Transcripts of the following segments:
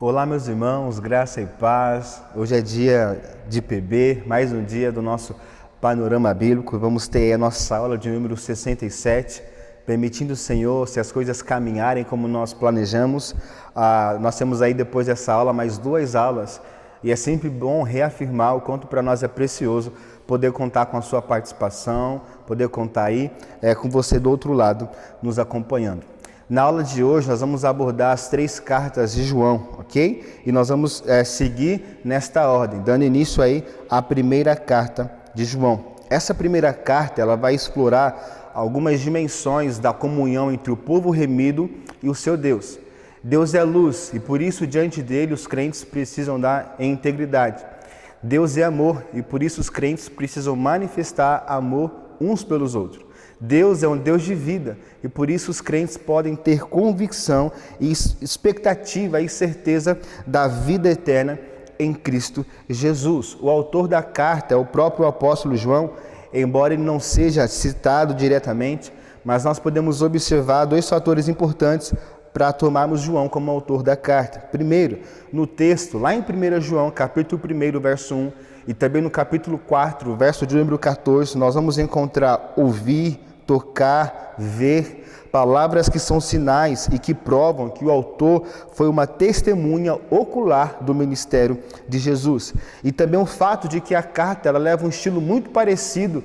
Olá, meus irmãos, graça e paz. Hoje é dia de PB, mais um dia do nosso panorama bíblico. Vamos ter a nossa aula de número 67, permitindo o Senhor, se as coisas caminharem como nós planejamos. Nós temos aí depois dessa aula mais 2 aulas e é sempre bom reafirmar o quanto para nós é precioso poder contar com a sua participação, poder contar aí com você do outro lado nos acompanhando. Na aula de hoje nós vamos abordar as 3 cartas de João, ok? E nós vamos seguir nesta ordem, dando início aí à primeira carta de João. Essa primeira carta ela vai explorar algumas dimensões da comunhão entre o povo remido e o seu Deus. Deus é luz e por isso diante dele os crentes precisam andar em integridade. Deus é amor e por isso os crentes precisam manifestar amor uns pelos outros. Deus é um Deus de vida e por isso os crentes podem ter convicção e expectativa e certeza da vida eterna em Cristo Jesus. O autor da carta é o próprio apóstolo João, embora ele não seja citado diretamente, mas nós podemos observar 2 fatores importantes para tomarmos João como autor da carta. Primeiro, no texto, lá em 1 João, capítulo 1, verso 1, e também no capítulo 4, verso de número 14, nós vamos encontrar ouvir, tocar, ver, palavras que são sinais e que provam que o autor foi uma testemunha ocular do ministério de Jesus. E também o fato de que a carta ela leva um estilo muito parecido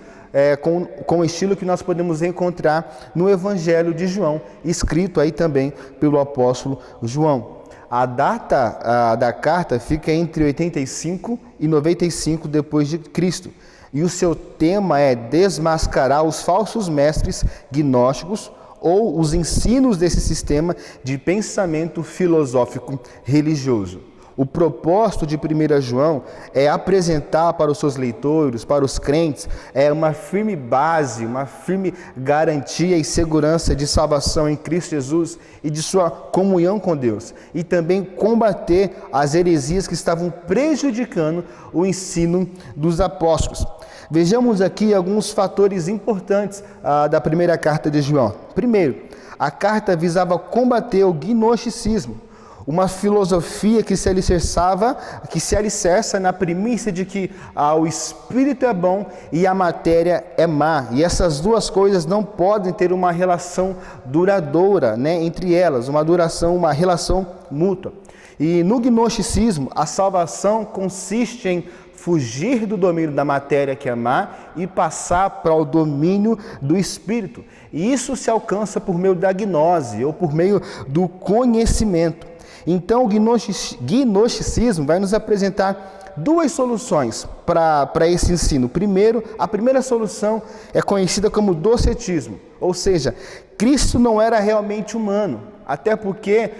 com o estilo que nós podemos encontrar no Evangelho de João, escrito aí também pelo apóstolo João. A data da carta fica entre 85 e 95 depois de Cristo. E o seu tema é desmascarar os falsos mestres gnósticos ou os ensinos desse sistema de pensamento filosófico religioso. O propósito de 1 João é apresentar para os seus leitores, para os crentes, uma firme base, uma firme garantia e segurança de salvação em Cristo Jesus e de sua comunhão com Deus. E também combater as heresias que estavam prejudicando o ensino dos apóstolos. Vejamos aqui alguns fatores importantes da primeira carta de João. Primeiro, a carta visava combater o gnosticismo, uma filosofia que se alicerça na premissa de que o espírito é bom e a matéria é má. E essas duas coisas não podem ter uma relação duradoura, entre elas, uma relação mútua. E no gnosticismo, a salvação consiste em fugir do domínio da matéria que é má e passar para o domínio do espírito. E isso se alcança por meio da gnose ou por meio do conhecimento. Então o gnosticismo vai nos apresentar 2 soluções para esse ensino. Primeiro, a primeira solução é conhecida como docetismo, ou seja, Cristo não era realmente humano. Até porque,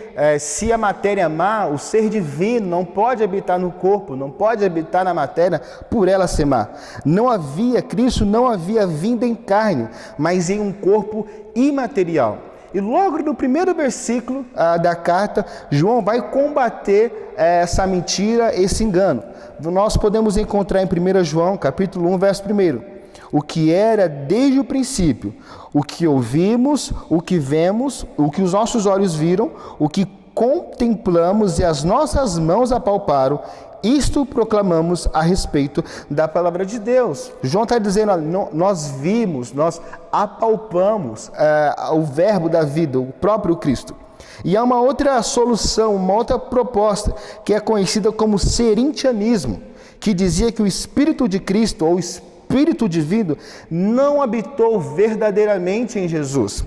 se a matéria é má, o ser divino não pode habitar no corpo, não pode habitar na matéria por ela ser má. Cristo não havia vindo em carne, mas em um corpo imaterial. E logo no primeiro versículo da carta, João vai combater essa mentira, esse engano. Nós podemos encontrar em 1 João, capítulo 1, verso 1. O que era desde o princípio, o que ouvimos, o que vemos, o que os nossos olhos viram, o que contemplamos e as nossas mãos apalparam, isto proclamamos a respeito da palavra de Deus. João está dizendo, nós vimos, nós apalpamos o verbo da vida, o próprio Cristo. E há uma outra solução, uma outra proposta, que é conhecida como serintianismo, que dizia que o Espírito de Cristo, ou o Espírito divino, não habitou verdadeiramente em Jesus,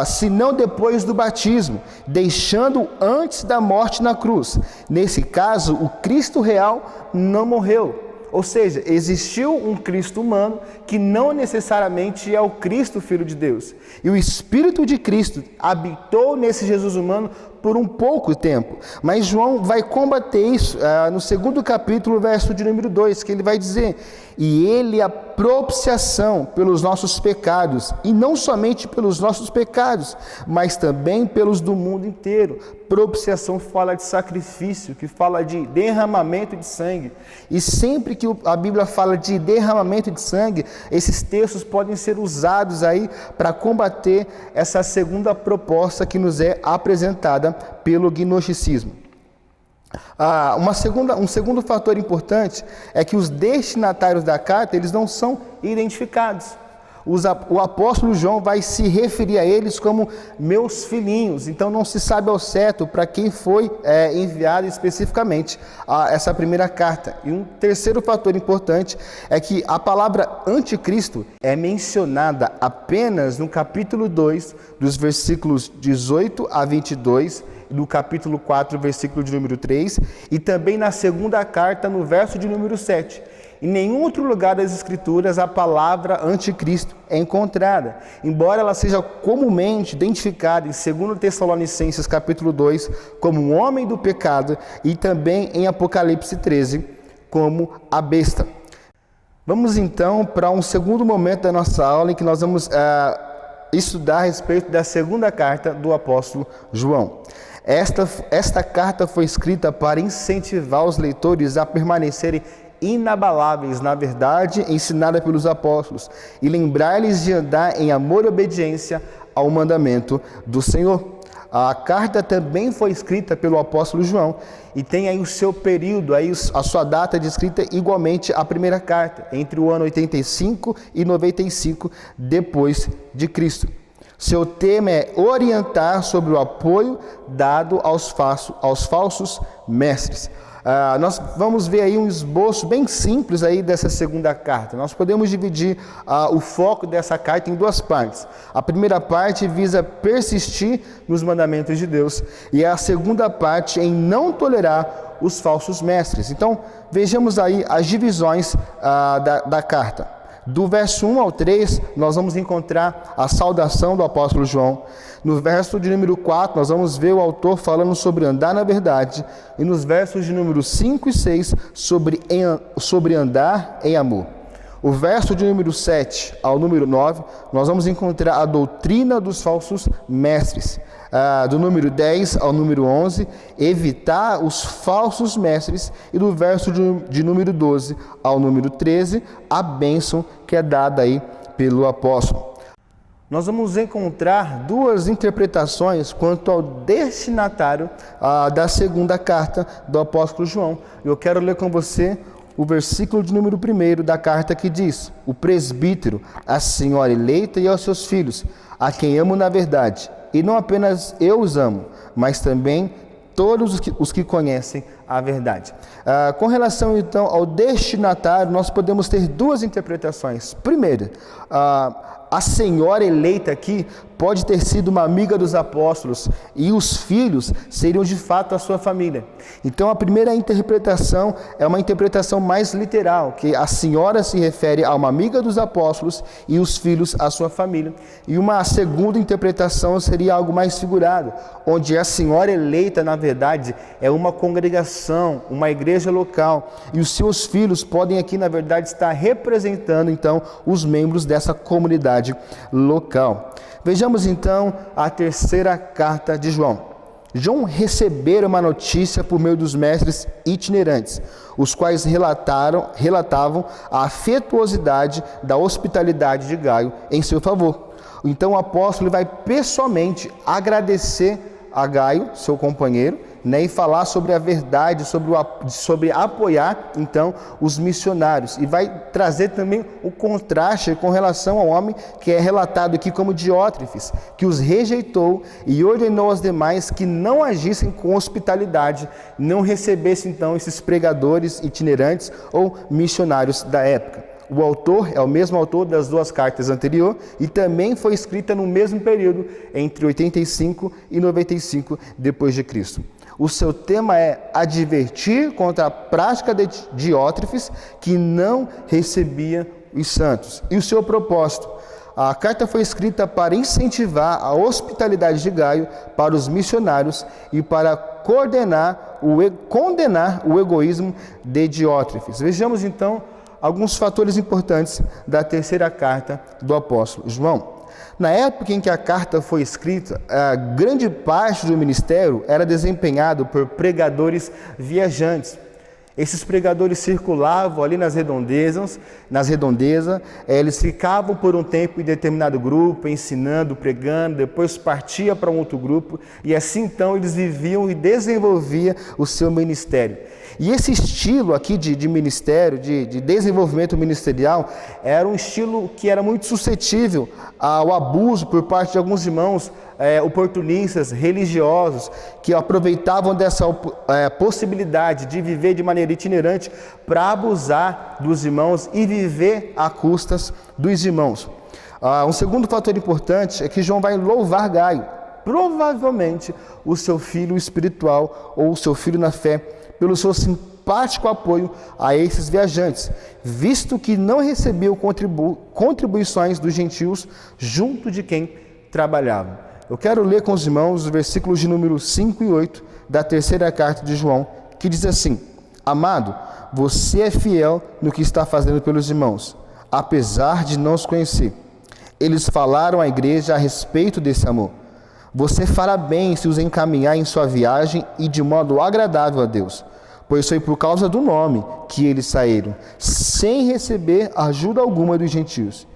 senão depois do batismo, deixando antes da morte na cruz. Nesse caso, o Cristo real não morreu. Ou seja, existiu um Cristo humano que não necessariamente é o Cristo, Filho de Deus. E o Espírito de Cristo habitou nesse Jesus humano por um pouco tempo. Mas João vai combater isso no 2º capítulo, verso de número 2, que ele vai dizer: e ele é a propiciação pelos nossos pecados, e não somente pelos nossos pecados, mas também pelos do mundo inteiro. Propiciação fala de sacrifício, que fala de derramamento de sangue. E sempre que a Bíblia fala de derramamento de sangue, esses textos podem ser usados aí para combater essa segunda proposta que nos é apresentada pelo gnosticismo. Um segundo fator importante é que os destinatários da carta, eles não são identificados. O apóstolo João vai se referir a eles como meus filhinhos, então não se sabe ao certo para quem foi enviada especificamente essa primeira carta. E um terceiro fator importante é que a palavra anticristo é mencionada apenas no capítulo 2, dos versículos 18 a 22, no capítulo 4, versículo de número 3, e também na segunda carta, no verso de número 7. Em nenhum outro lugar das Escrituras a palavra anticristo é encontrada, embora ela seja comumente identificada em 2 Tessalonicenses capítulo 2 como um homem do pecado e também em Apocalipse 13 como a besta. Vamos então para um segundo momento da nossa aula em que nós vamos estudar a respeito da segunda carta do apóstolo João. Esta carta foi escrita para incentivar os leitores a permanecerem inabaláveis na verdade ensinada pelos apóstolos e lembrar-lhes de andar em amor e obediência ao mandamento do Senhor. A carta também foi escrita pelo apóstolo João e tem aí o seu período, aí a sua data de escrita igualmente à primeira carta, entre o ano 85 e 95 depois de Cristo. Seu tema é orientar sobre o apoio dado aos falsos mestres. Nós vamos ver aí um esboço bem simples aí dessa segunda carta. Nós podemos dividir o foco dessa carta em duas partes. A primeira parte visa persistir nos mandamentos de Deus e a segunda parte em não tolerar os falsos mestres. Então, vejamos aí as divisões da carta. Do verso 1 ao 3, nós vamos encontrar a saudação do apóstolo João. No verso de número 4, nós vamos ver o autor falando sobre andar na verdade. E nos versos de número 5 e 6, sobre andar em amor. O verso de número 7 ao número 9, nós vamos encontrar a doutrina dos falsos mestres. Do número 10 ao número 11, evitar os falsos mestres. E do verso de número 12 ao número 13, a bênção que é dada aí pelo apóstolo. Nós vamos encontrar duas interpretações quanto ao destinatário da segunda carta do apóstolo João. Eu quero ler com você o versículo de número 1 da carta que diz: o presbítero, a senhora eleita e aos seus filhos, a quem amo na verdade, e não apenas eu os amo, mas também todos os que conhecem a verdade. Com relação então ao destinatário, nós podemos ter duas interpretações. Primeira, a senhora eleita aqui pode ter sido uma amiga dos apóstolos e os filhos seriam de fato a sua família. Então a primeira interpretação é uma interpretação mais literal, que a senhora se refere a uma amiga dos apóstolos e os filhos à sua família. E uma segunda interpretação seria algo mais figurado, onde a senhora eleita, na verdade, é uma congregação, uma igreja local, e os seus filhos podem aqui, na verdade, estar representando então os membros dessa comunidade local. Vejamos então a terceira carta de João. João recebera uma notícia por meio dos mestres itinerantes, os quais relatavam a afetuosidade da hospitalidade de Gaio em seu favor. Então o apóstolo vai pessoalmente agradecer a Gaio, seu companheiro, e falar sobre a verdade, sobre apoiar então os missionários, e vai trazer também o contraste com relação ao homem que é relatado aqui como Diótrefes, que os rejeitou e ordenou aos demais que não agissem com hospitalidade, não recebessem então esses pregadores itinerantes ou missionários da época. O autor é o mesmo autor das duas cartas anteriores e também foi escrita no mesmo período, entre 85 e 95 depois de Cristo. O seu tema é advertir contra a prática de Diótrefes, que não recebia os santos. E o seu propósito: a carta foi escrita para incentivar a hospitalidade de Gaio para os missionários e para condenar o egoísmo de Diótrefes. Vejamos então alguns fatores importantes da terceira carta do apóstolo João. Na época em que a carta foi escrita, a grande parte do ministério era desempenhado por pregadores viajantes. Esses pregadores circulavam ali nas redondezas, eles ficavam por um tempo em determinado grupo, ensinando, pregando, depois partia para um outro grupo, e assim então eles viviam e desenvolviam o seu ministério. E esse estilo aqui de ministério, de desenvolvimento ministerial, era um estilo que era muito suscetível ao abuso por parte de alguns irmãos oportunistas, religiosos, que aproveitavam dessa possibilidade de viver de maneira itinerante para abusar dos irmãos e viver a custas dos irmãos. Um segundo fator importante é que João vai louvar Gaio, provavelmente o seu filho espiritual ou o seu filho na fé, pelo seu simpático apoio a esses viajantes, visto que não recebeu contribuições dos gentios junto de quem trabalhava. Eu quero ler com os irmãos os versículos de número 5 e 8 da terceira carta de João, que diz assim: Amado, você é fiel no que está fazendo pelos irmãos, apesar de não os conhecer. Eles falaram à igreja a respeito desse amor. Você fará bem se os encaminhar em sua viagem e de modo agradável a Deus, pois foi por causa do nome que eles saíram, sem receber ajuda alguma dos gentios.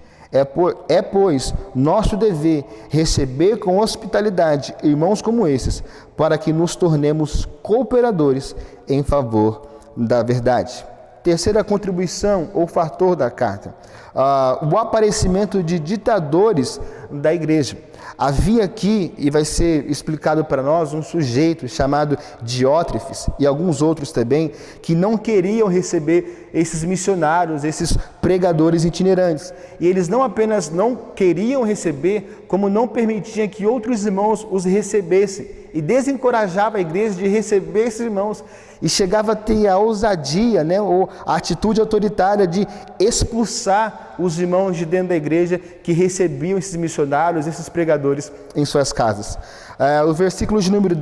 Pois, nosso dever receber com hospitalidade irmãos como esses, para que nos tornemos cooperadores em favor da verdade. Terceira contribuição ou fator da carta, o aparecimento de ditadores da igreja. Havia aqui, e vai ser explicado para nós, um sujeito chamado Diótrefes e alguns outros também, que não queriam receber esses missionários, esses pregadores itinerantes. E eles não apenas não queriam receber, como não permitiam que outros irmãos os recebessem. E desencorajava a igreja de receber esses irmãos. E chegava a ter a ousadia, ou a atitude autoritária de expulsar os irmãos de dentro da igreja que recebiam esses missionários, esses pregadores em suas casas. O versículo de número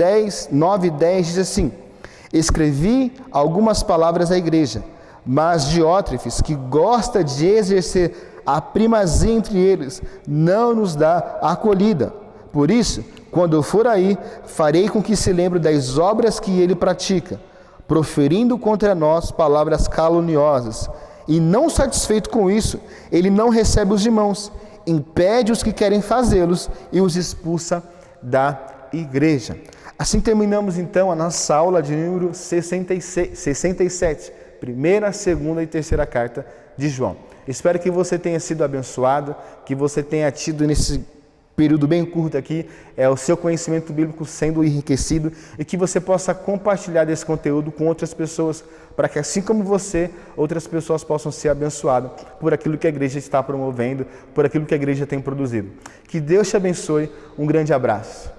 9 e 10 diz assim: Escrevi algumas palavras à igreja, mas Diótrefes, que gosta de exercer a primazia entre eles, não nos dá acolhida. Por isso, quando eu for aí, farei com que se lembre das obras que ele pratica, proferindo contra nós palavras caluniosas. E não satisfeito com isso, ele não recebe os irmãos, impede os que querem fazê-los e os expulsa da igreja. Assim terminamos então a nossa aula de número 67, primeira, segunda e terceira carta de João. Espero que você tenha sido abençoado, que você tenha tido nesse período bem curto aqui, o seu conhecimento bíblico sendo enriquecido e que você possa compartilhar desse conteúdo com outras pessoas, para que assim como você, outras pessoas possam ser abençoadas por aquilo que a igreja está promovendo, por aquilo que a igreja tem produzido. Que Deus te abençoe, um grande abraço.